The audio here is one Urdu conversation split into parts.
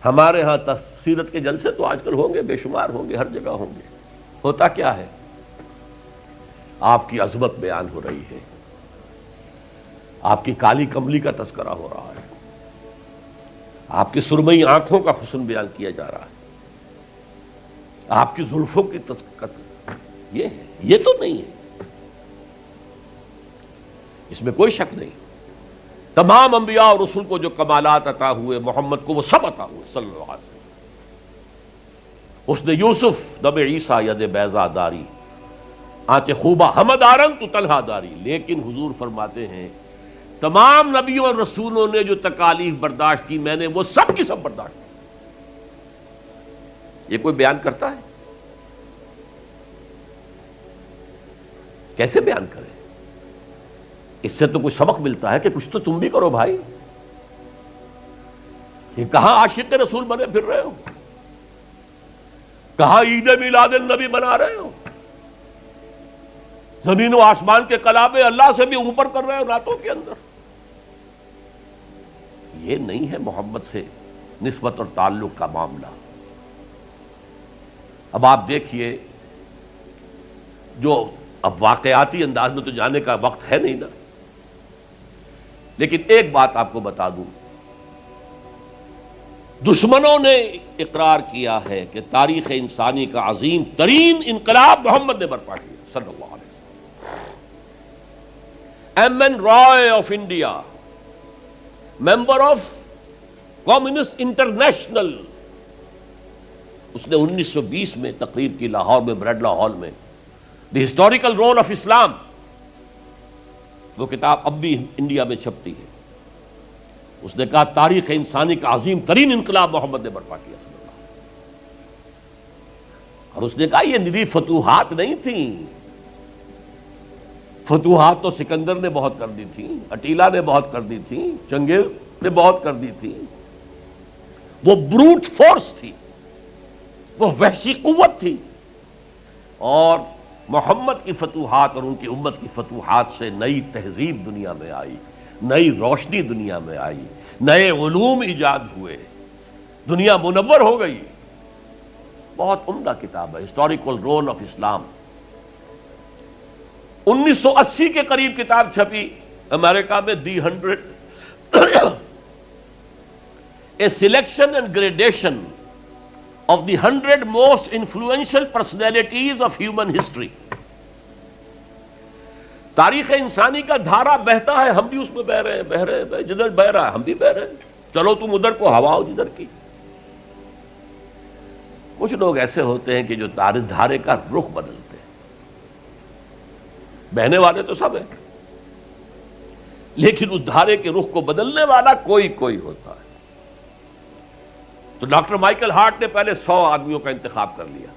ہمارے ہاں سیرت کے جلسے تو آج کل ہوں گے، بے شمار ہوں گے، ہر جگہ ہوں گے. ہوتا کیا ہے؟ آپ کی عظمت بیان ہو رہی ہے، آپ کی کالی کملی کا تذکرہ ہو رہا ہے، آپ کی سرمئی آنکھوں کا حسن بیان کیا جا رہا ہے، آپ کی زلفوں کی یہ ہے، یہ تو نہیں ہے، اس میں کوئی شک نہیں. تمام انبیاء اور رسول کو جو کمالات عطا ہوئے، محمد کو وہ سب عطا ہوئے صلی اللہ علیہ وسلم. اس نے یوسف دم عیسیٰ ید بیضا داری آنچ خوبہ حمد آرنگ تو طلحہ داری. لیکن حضور فرماتے ہیں تمام نبیوں اور رسولوں نے جو تکالیف برداشت کی، میں نے وہ سب کی سب برداشت کی. یہ کوئی بیان کرتا ہے؟ کیسے بیان کرے؟ اس سے تو کچھ سبق ملتا ہے کہ کچھ تو تم بھی کرو بھائی. یہ کہاں عاشق رسول بنے پھر رہے ہو؟ کہاں عید میلاد النبی بنا رہے ہو؟ زمین و آسمان کے کلابے اللہ سے بھی اوپر کر رہے ہو راتوں کے اندر. یہ نہیں ہے محمد سے نسبت اور تعلق کا معاملہ. اب آپ دیکھیے، جو اب واقعاتی انداز میں تو جانے کا وقت ہے نہیں نا، لیکن ایک بات آپ کو بتا دوں، دشمنوں نے اقرار کیا ہے کہ تاریخ انسانی کا عظیم ترین انقلاب محمد نے برپا کیا صلی اللہ علیہ وسلم. M N Roy of India, member of communist international, اس نے 1920 میں تقریر کی لاہور میں، بریڈلا ہال میں، دی ہسٹوریکل رول آف اسلام. وہ کتاب اب بھی انڈیا میں چھپتی ہے. اس نے کہا تاریخ انسانی کا عظیم ترین انقلاب محمد نے برپا کیا صلی اللہ علیہ وسلم. اور اس نے کہا یہ ندی فتوحات نہیں تھیں، فتوحات تو سکندر نے بہت کر دی تھی، اٹیلا نے بہت کر دی تھی، چنگیز نے بہت کر دی تھی. وہ بروٹ فورس تھی، وہ وحشی قوت تھی. اور محمد کی فتوحات اور ان کی امت کی فتوحات سے نئی تہذیب دنیا میں آئی، نئی روشنی دنیا میں آئی، نئے علوم ایجاد ہوئے، دنیا منور ہو گئی. بہت عمدہ کتاب ہے ہسٹوریکل رول آف اسلام. 1980 کے قریب کتاب چھپی امریکہ میں، دی 100 a selection and gradation of the 100 most influential personalities of human history. تاریخ انسانی کا دھارا بہتا ہے، ہم بھی اس میں بہ رہے ہیں، بہ رہے ہیں، جدھر بہ رہا ہے ہم بھی بہ رہے ہیں. چلو تم ادھر کو ہوا ہو جدھر کی. کچھ لوگ ایسے ہوتے ہیں کہ جو دھارے کا رخ بدلتے ہیں. بہنے والے تو سب ہیں، لیکن اس دھارے کے رخ کو بدلنے والا کوئی کوئی ہوتا ہے. تو ڈاکٹر مائیکل ہارٹ نے پہلے 100 آدمیوں کا انتخاب کر لیا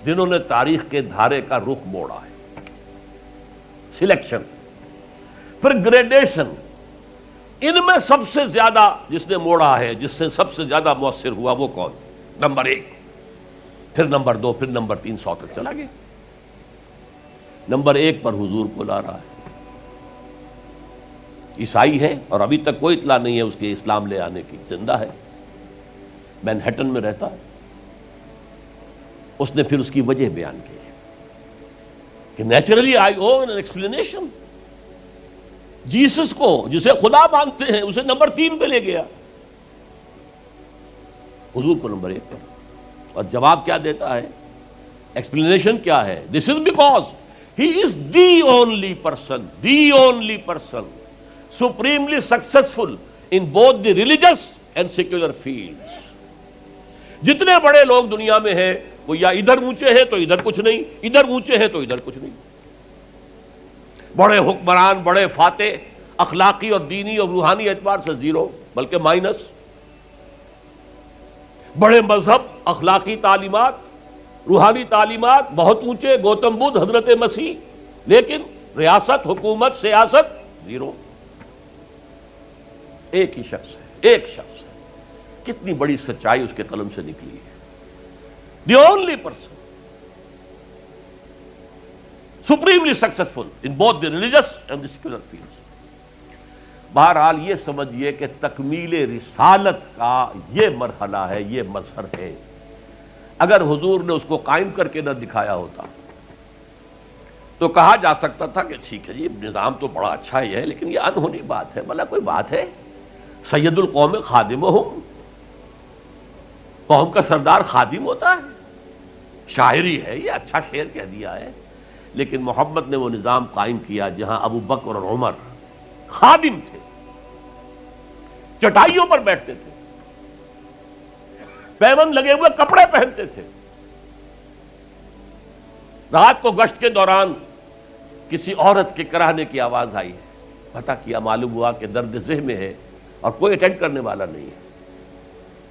جنہوں نے تاریخ کے دھارے کا رخ موڑا ہے. سلیکشن، پھر گریڈیشن. ان میں سب سے زیادہ جس نے موڑا ہے، جس سے سب سے زیادہ مؤثر ہوا، وہ کون؟ نمبر 1، پھر نمبر 2، پھر نمبر 3، 100 تک چلا گیا. نمبر 1 پر حضور کو لا رہا ہے. عیسائی ہے اور ابھی تک کوئی اطلاع نہیں ہے اس کے اسلام لے آنے کی. زندہ ہے، مینہٹن میں رہتا ہے. اس نے پھر اس کی وجہ بیان کی کہ naturally I O an explanation. Jesus کو جسے خدا مانگتے ہیں اسے نمبر 3 پہ لے گیا، حضور کو نمبر 1 پر. اور جواب کیا دیتا ہے؟ ایکسپلینیشن کیا ہے؟ This is because he is the only person supremely successful in both the religious and secular fields. جتنے بڑے لوگ دنیا میں ہیں وہ یا ادھر اونچے ہیں تو ادھر کچھ نہیں، ادھر اونچے ہیں تو ادھر کچھ نہیں. بڑے حکمران، بڑے فاتح، اخلاقی اور دینی اور روحانی اعتبار سے 0 بلکہ مائنس. بڑے مذہب، اخلاقی تعلیمات، روحانی تعلیمات بہت اونچے، گوتم بدھ، حضرت مسیح، لیکن ریاست، حکومت، سیاست 0. ایک ہی شخص ہے، ایک شخص ہے. کتنی بڑی سچائی اس کے قلم سے نکلی ہے. دی only person supremely successful in both the religious and the secular fields. بہرحال یہ سمجھیے کہ تکمیل رسالت کا یہ مرحلہ ہے، یہ مظہر ہے۔ اگر حضور نے اس کو قائم کر کے نہ دکھایا ہوتا تو کہا جا سکتا تھا کہ ٹھیک ہے جی نظام تو بڑا اچھا ہی ہے، لیکن یہ انہونی بات ہے، بھلا کوئی بات ہے؟ سید القوم خادمہم، قوم کا سردار خادم ہوتا ہے، شاعری ہے، یہ اچھا شعر کہہ دیا ہے۔ لیکن محمد نے وہ نظام قائم کیا جہاں ابو بکر اور عمر خادم تھے، چٹائیوں پر بیٹھتے تھے، پیوند لگے ہوئے کپڑے پہنتے تھے، رات کو گشت کے دوران کسی عورت کے کراہنے کی آواز آئی، پتہ کیا، معلوم ہوا کہ درد ذہن میں ہے اور کوئی اٹینڈ کرنے والا نہیں ہے،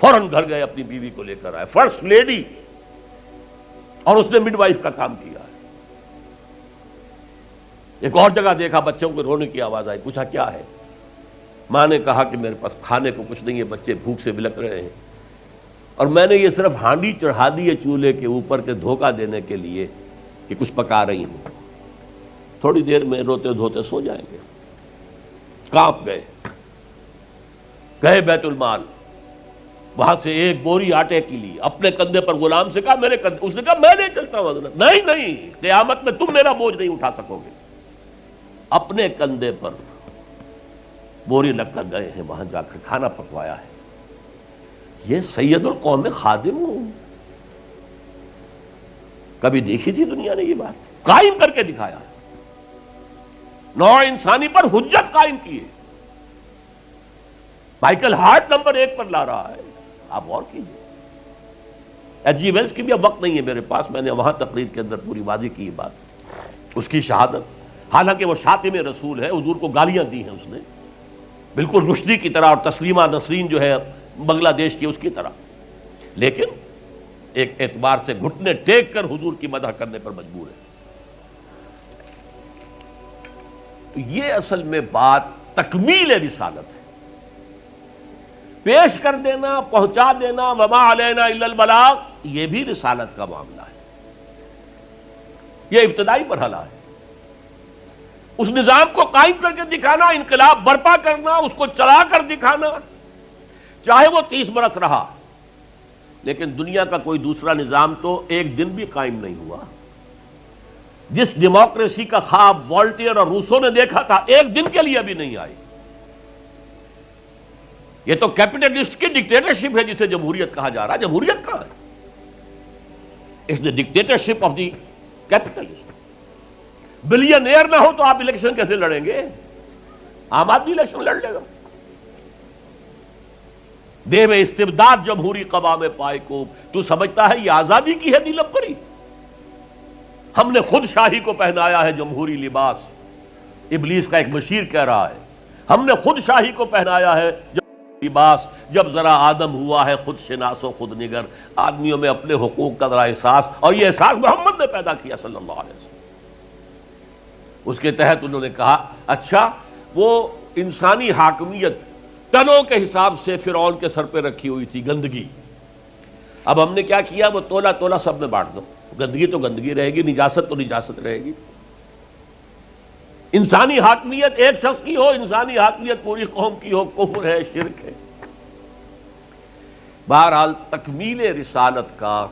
فوراً گھر گئے، اپنی بیوی کو لے کر آئے، فرسٹ لیڈی، اور اس نے مڈ وائف کا کام کیا ہے۔ ایک اور جگہ دیکھا، بچوں کو رونے کی آواز آئی، پوچھا کیا ہے؟ ماں نے کہا کہ میرے پاس کھانے کو کچھ نہیں ہے، بچے بھوک سے بلک رہے ہیں، اور میں نے یہ صرف ہانڈی چڑھا دی ہے چولہے کے اوپر کے دھوکہ دینے کے لیے کہ کچھ پکا رہی ہوں، تھوڑی دیر میں روتے دھوتے سو جائیں گے۔ کانپ گئے بیت المال، وہاں سے ایک بوری آٹے کی لی، اپنے کندھے پر، غلام سے کہا میرے کندھے، اس نے کہا میں نہیں چلتا ہوں حضرت۔ نہیں، قیامت میں تم میرا بوجھ نہیں اٹھا سکو گے۔ اپنے کندھے پر بوری لگ کر گئے ہیں، وہاں جا کر کھانا پکوایا ہے۔ یہ سید القوم خادم ہوں، کبھی دیکھی تھی دنیا نے یہ بات؟ قائم کر کے دکھایا ہے، نوع انسانی پر حجت قائم کی ہے۔ مائیکل ہارٹ نمبر 1 پر لا رہا ہے، آپ غور کیجئے۔ ایچ جی ویلز کی بھی اب وقت نہیں ہے میرے پاس، میں نے وہاں تقریر کے اندر پوری واضح کی بات، اس کی شہادت، حالانکہ وہ شاتم رسول ہے، حضور کو گالیاں دی ہیں اس نے، بالکل رشدی کی طرح، اور تسلیمہ نسرین جو ہے بنگلہ دیش کی، اس کی طرح، لیکن ایک اعتبار سے گھٹنے ٹیک کر حضور کی مدح کرنے پر مجبور ہے۔ تو یہ اصل میں بات تکمیل رسالت ہے، پیش کر دینا، پہنچا دینا، وما علینا الا البلاغ، یہ بھی رسالت کا معاملہ ہے، یہ ابتدائی مرحلہ ہے۔ اس نظام کو قائم کر کے دکھانا، انقلاب برپا کرنا، اس کو چلا کر دکھانا، چاہے وہ 30 برس رہا، لیکن دنیا کا کوئی دوسرا نظام تو ایک دن بھی قائم نہیں ہوا۔ جس ڈیموکریسی کا خواب والٹیئر اور روسو نے دیکھا تھا، ایک دن کے لیے بھی نہیں آئی۔ یہ تو کیپٹلسٹ کی ڈکٹیٹرشپ ہے جسے جمہوریت کہا جا رہا ہے۔ جمہوریت کہاں ہے؟ It's the dictatorship of the capitalist. Billionaire نہ ہو تو آپ الیکشن کیسے لڑیں گے؟ عام آدمی الیکشن لڑ لے گا۔ دیو استبداد جمہوری قوام پائے کو، تو سمجھتا ہے یہ آزادی کی ہے نیلم پری؟ ہم نے خود شاہی کو پہنایا ہے جمہوری لباس، ابلیس کا ایک مشیر کہہ رہا ہے، ہم نے خود شاہی کو پہنایا ہے جمہوری لباس، جب ذرا آدم ہوا ہے خود شناس و خود نگر۔ آدمیوں میں اپنے حقوق کا ذرا احساس، اور یہ احساس محمد نے پیدا کیا صلی اللہ علیہ وسلم۔ اس کے تحت انہوں نے کہا اچھا وہ انسانی حاکمیت ٹنوں کے حساب سے فرعون کے سر پہ رکھی ہوئی تھی، گندگی، اب ہم نے کیا کیا، وہ تولا تولا سب میں بانٹ دو، گندگی تو گندگی رہے گی، نجاست تو نجاست رہے گی۔ انسانی حاکمیت ایک شخص کی ہو، انسانی حاکمیت پوری قوم کی ہو، کفر ہے، شرک ہے۔ بہرحال تکمیل رسالت کا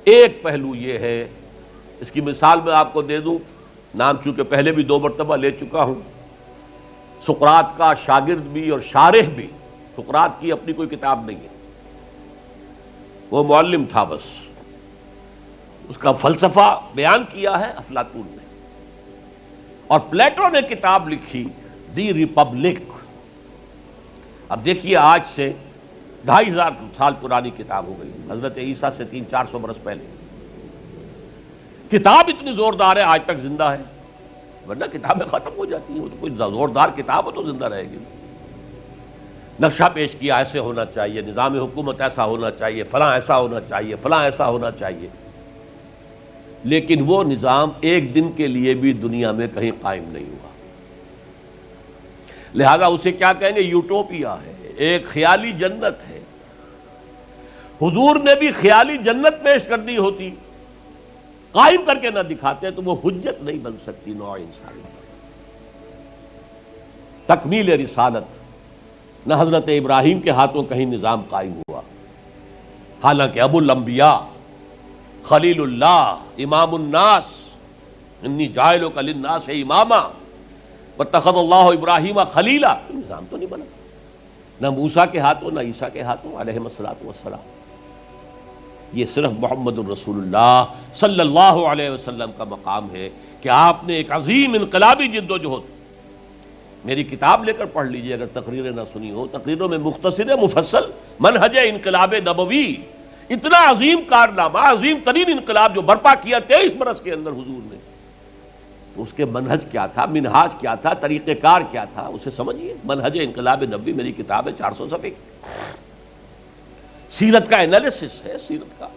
ایک پہلو یہ ہے، اس کی مثال میں آپ کو دے دوں، نام چونکہ پہلے بھی 2 مرتبہ لے چکا ہوں، سقراط کا شاگرد بھی اور شارح بھی، سقراط کی اپنی کوئی کتاب نہیں ہے، وہ معلم تھا بس، اس کا فلسفہ بیان کیا ہے افلاطون نے، اور پلیٹو نے کتاب لکھی دی ریپبلک۔ اب دیکھیے آج سے 2500 سال پرانی کتاب ہو گئی، حضرت عیسیٰ سے 300-400 برس پہلے، کتاب اتنی زوردار ہے آج تک زندہ ہے، ورنہ کتابیں ختم ہو جاتی ہیں، وہ تو کوئی زوردار کتاب ہو تو زندہ رہے گی۔ نقشہ پیش کیا ایسے ہونا چاہیے، نظام حکومت ایسا ہونا چاہیے، فلاں ایسا ہونا چاہیے، فلاں ایسا ہونا چاہیے، لیکن وہ نظام ایک دن کے لیے بھی دنیا میں کہیں قائم نہیں ہوا، لہذا اسے کیا کہیں گے؟ یوٹوپیا ہے، ایک خیالی جنت ہے۔ حضور نے بھی خیالی جنت پیش کر دی ہوتی، قائم کر کے نہ دکھاتے تو وہ حجت نہیں بن سکتی نوع انسانی۔ تکمیل رسالت، نہ حضرت ابراہیم کے ہاتھوں کہیں نظام قائم ہوا، حالانکہ ابو الانبیاء، خلیل اللہ، امام الناس، انی جاعلک للناس اماما واتخذ اللہ ابراہیم خلیلا، نظام تو نہیں بنا، نہ موسیٰ کے ہاتھوں نہ عیسیٰ کے ہاتھوں علیہ الصلوۃ والسلام۔ یہ صرف محمد الرسول اللہ صلی اللہ علیہ وسلم کا مقام ہے کہ آپ نے ایک عظیم انقلابی جد و جہد، میری کتاب لے کر پڑھ لیجئے اگر تقریریں نہ سنی ہو، تقریروں میں مختصر مفصل منہج انقلاب نبوی، اتنا عظیم کارنامہ، عظیم ترین انقلاب جو برپا کیا 23 برس کے اندر حضور نے، اس کے منہج کیا تھا، منہاج کیا تھا، طریقہ کار کیا تھا، اسے سمجھیے۔ منہج انقلاب نبوی میری کتاب ہے، 400 صفحے کی، سیرت کا انالیسس ہے، سیرت کا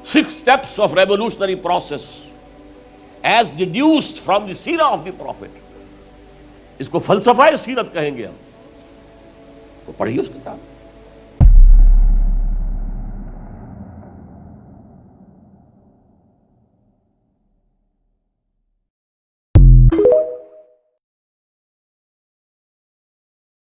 6 steps of revolutionary process as deduced from the سیرہ of the prophet، اس کو فلسفہ سیرت کہیں گے ہم، تو پڑھیے اس کتاب۔